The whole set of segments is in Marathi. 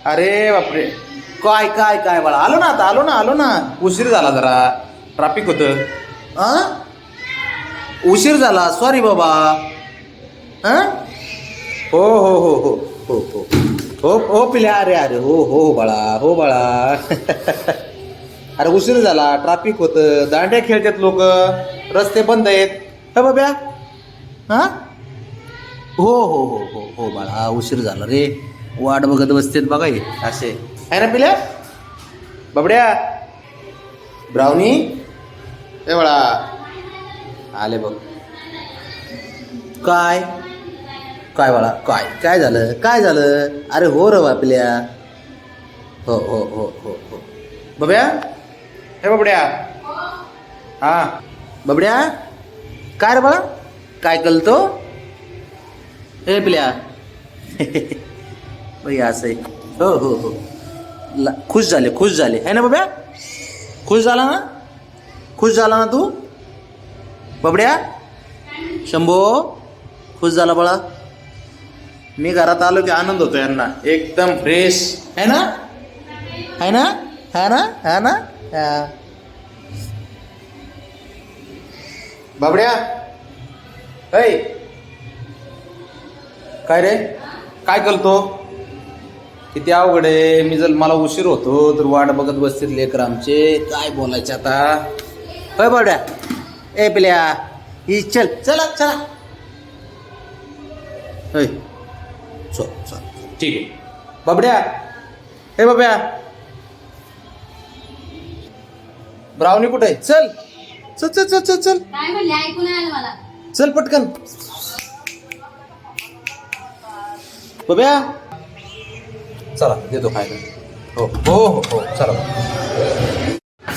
अरे बापरे, काय काय काय बाळा, आलो ना आता, आलो ना. उशीर झाला जरा, ट्रॅफिक होतं. उशीर झाला, सॉरी बाबा. हो हो हो हो हो हो हो हो पिल्या, अरे अरे हो हो बाळा, हो बाळा. अरे उशीर झाला, ट्रॅफिक होतं, दांड्या खेळतात लोक, रस्ते बंद आहेत. हे बाब्या. हा हो हो हो हो हो बाळा, उशीर झाला रे. वाट बघत बसतेत बघा हे असे, आहे ना पिल्या. बाबड्या, ब्राउनी, ए बाळा, आले बघ. काय काय बाळा, काय काय झालं, काय झालं. अरे हो रे बापल्या. हो हो हो हो हो बब्या, हे बाबड्या. हा बाबड्या, काय रे बाळा, काय कळतो. हे पिल्या. बाई असं आहे. हो हो हो, खुश झाले है ना बाब्या. खुश झाला ना, खुश झाला ना तू बाबड्या. शंभो, खुश झाला बाळा. मी घरात आलो की आनंद होतो यांना, एकदम फ्रेश है ना, है ना, है ना, है ना. बाबड्या, ऐ काय रे, काय करतो. किती अवघड आहे. मी जर मला उशीर होतो तर वाट बघत बसतील लेकर आमचे, काय बोलायचे आता. होय बाबड्या, ए पिल्या, ही चल, चला चला. होय, चल चल, ठीक आहे. बाबड्या, हे बाब्या, ब्राउनी कुठे आहे. चल चल चल चल चल चल, काय म्हणले, ऐकून आलं मला. चल पटकन. बाब्या, चला देतो खायला. हो हो हो हो, चला.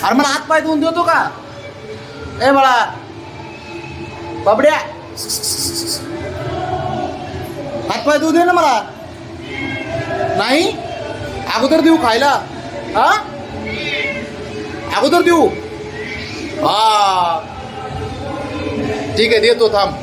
अरे मला हात पाय धुवून देतो का. ए बाळा, बाबड्या, हात पाय धुवू दे ना मला. नाही, अगोदर देऊ खायला. हा, अगोदर देऊ. हा ठीक आहे, देतो, थांब.